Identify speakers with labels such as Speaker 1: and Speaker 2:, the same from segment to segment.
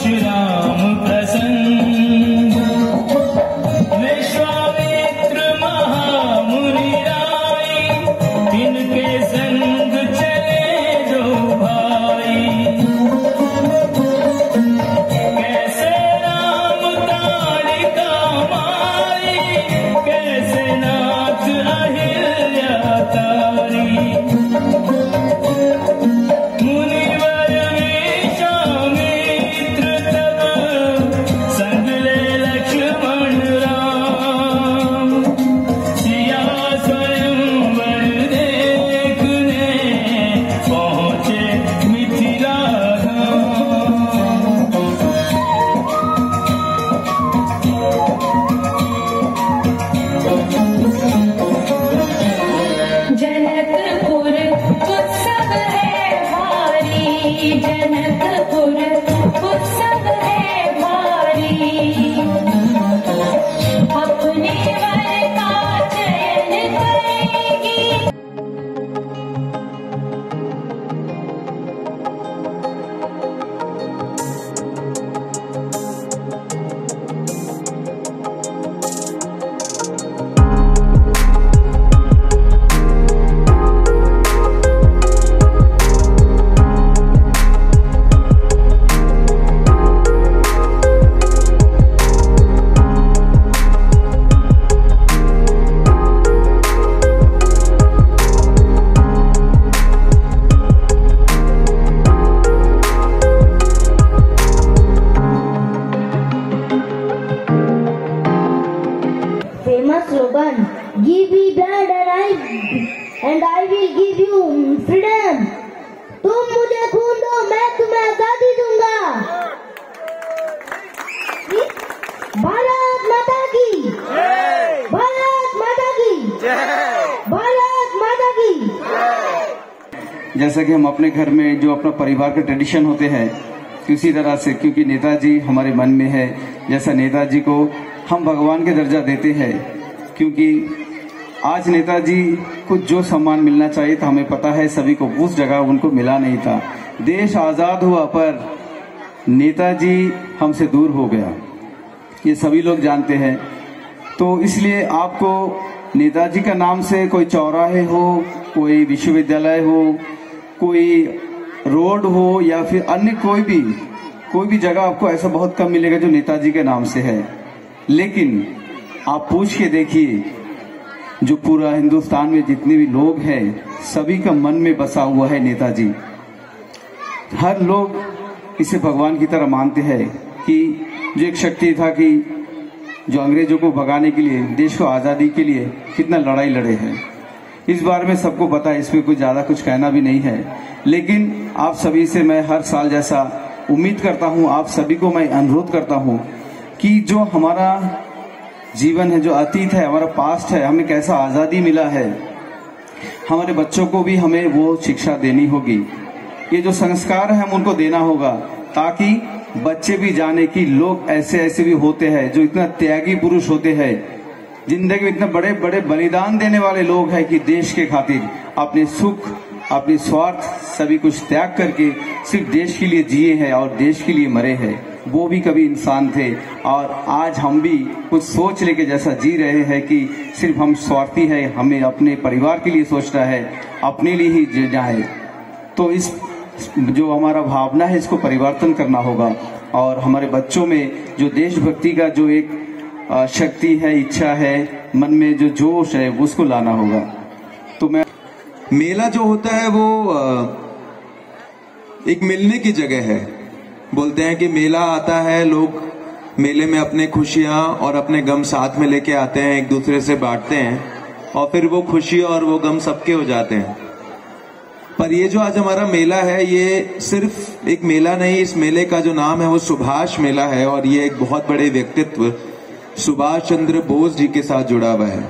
Speaker 1: परशुराम प्रसन्न, विश्वामित्र महामुनि राय, इनके संग चले दो भाई। कैसे राम ताड़िका मारी, कैसे नाथ अहिल्या तारी। मुनिवर विश्वामित्र तब संग ले लक्ष्मण राम, सिया स्वयंवर देखने पहुँचे मिथिला धाम।
Speaker 2: जनकपुर उत्सव है भारी, जनकपुर उत्सव है भारी। अपने वर का चयन करेगी।
Speaker 3: Famous slogan, give me blood and I will give you freedom. तुम मुझे खून दो, मैं तुम्हें आजादी दूंगा। भारत माता की, भारत माता की, भारत माता की।
Speaker 4: जैसा कि हम अपने घर में जो अपना परिवार का ट्रेडिशन होते हैं, उसी तरह से क्योंकि नेताजी हमारे मन में है, जैसा नेताजी को हम भगवान के दर्जा देते हैं, क्योंकि आज नेताजी को जो सम्मान मिलना चाहिए था, हमें पता है सभी को उस जगह उनको मिला नहीं था। देश आजाद हुआ पर नेताजी हमसे दूर हो गया, ये सभी लोग जानते हैं। तो इसलिए आपको नेताजी का नाम से कोई चौराहे हो, कोई विश्वविद्यालय हो, कोई रोड हो या फिर अन्य कोई भी जगह आपको ऐसा बहुत कम मिलेगा जो नेताजी के नाम से है। लेकिन आप पूछ के देखिए, जो पूरा हिंदुस्तान में जितने भी लोग हैं, सभी का मन में बसा हुआ है नेताजी। हर लोग इसे भगवान की तरह मानते हैं कि जो एक शक्ति था कि जो अंग्रेजों को भगाने के लिए, देश को आजादी के लिए कितना लड़ाई लड़े हैं, इस बारे में सबको पता है। इसमें कुछ ज्यादा कुछ कहना भी नहीं है। लेकिन आप सभी से मैं हर साल जैसा उम्मीद करता हूं, आप सभी को मैं अनुरोध करता हूं कि जो हमारा जीवन है, जो अतीत है, हमारा पास्ट है, हमें कैसा आजादी मिला है, हमारे बच्चों को भी हमें वो शिक्षा देनी होगी। ये जो संस्कार है हम उनको देना होगा, ताकि बच्चे भी जाने कि लोग ऐसे ऐसे भी होते हैं जो इतना त्यागी पुरुष होते हैं, जिंदगी में इतना बड़े बड़े बलिदान देने वाले लोग हैं कि देश के खातिर अपने सुख, अपने स्वार्थ सभी कुछ त्याग करके सिर्फ देश के लिए जिए हैं और देश के लिए मरे हैं। वो भी कभी इंसान थे और आज हम भी कुछ सोच लेके जैसा जी रहे हैं कि सिर्फ हम स्वार्थी है, हमें अपने परिवार के लिए सोचना है, अपने लिए ही जीना है। तो इस जो हमारा भावना है इसको परिवर्तन करना होगा और हमारे बच्चों में जो देशभक्ति का जो एक शक्ति है, इच्छा है, मन में जो जोश है, उसको लाना होगा। तो मैं
Speaker 5: मेला जो होता है वो एक मिलने की जगह है। बोलते हैं कि मेला आता है, लोग मेले में अपने खुशियां और अपने गम साथ में लेके आते हैं, एक दूसरे से बांटते हैं और फिर वो खुशी और वो गम सबके हो जाते हैं। पर ये जो आज हमारा मेला है, ये सिर्फ एक मेला नहीं, इस मेले का जो नाम है वो सुभाष मेला है और ये एक बहुत बड़े व्यक्तित्व सुभाष चंद्र बोस जी के साथ जुड़ा हुआ है।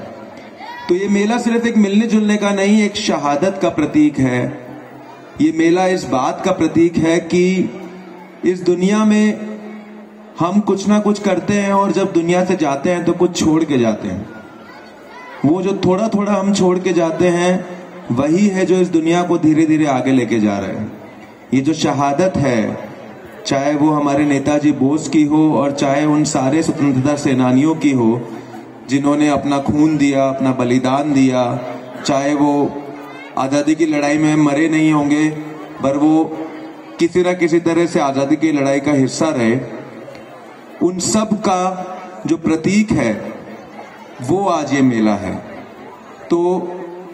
Speaker 5: तो ये मेला सिर्फ एक मिलने जुलने का नहीं, एक शहादत का प्रतीक है। ये मेला इस बात का प्रतीक है कि इस दुनिया में हम कुछ ना कुछ करते हैं और जब दुनिया से जाते हैं तो कुछ छोड़ के जाते हैं। वो जो थोड़ा थोड़ा हम छोड़ के जाते हैं, वही है जो इस दुनिया को धीरे धीरे आगे लेके जा रहा है। ये जो शहादत है, चाहे वो हमारे नेताजी बोस की हो और चाहे उन सारे स्वतंत्रता सेनानियों की हो जिन्होंने अपना खून दिया, अपना बलिदान दिया, चाहे वो आजादी की लड़ाई में मरे नहीं होंगे पर वो किसी न किसी तरह से आजादी की लड़ाई का हिस्सा रहे, उन सब का जो प्रतीक है वो आज ये मेला है। तो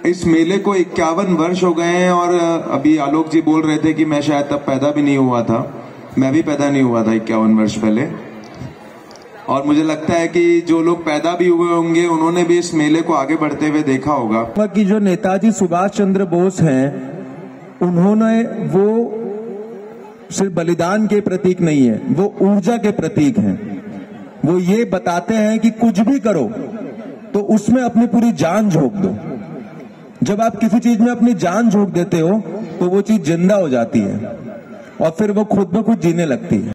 Speaker 5: इस मेले को 51 वर्ष हो गए हैं और अभी आलोक जी बोल रहे थे कि मैं शायद तब पैदा भी नहीं हुआ था, मैं भी पैदा नहीं हुआ था 51 वर्ष पहले। और मुझे लगता है कि जो लोग पैदा भी हुए होंगे उन्होंने भी इस मेले को आगे बढ़ते हुए देखा होगा
Speaker 6: कि जो नेताजी सुभाष चंद्र बोस हैं, उन्होंने वो सिर्फ बलिदान के प्रतीक नहीं है, वो ऊर्जा के प्रतीक हैं। वो ये बताते हैं कि कुछ भी करो तो उसमें अपनी पूरी जान झोंक दो। जब आप किसी चीज में अपनी जान झोंक देते हो तो वो चीज जिंदा हो जाती है और फिर वो खुद ब खुद जीने लगती है।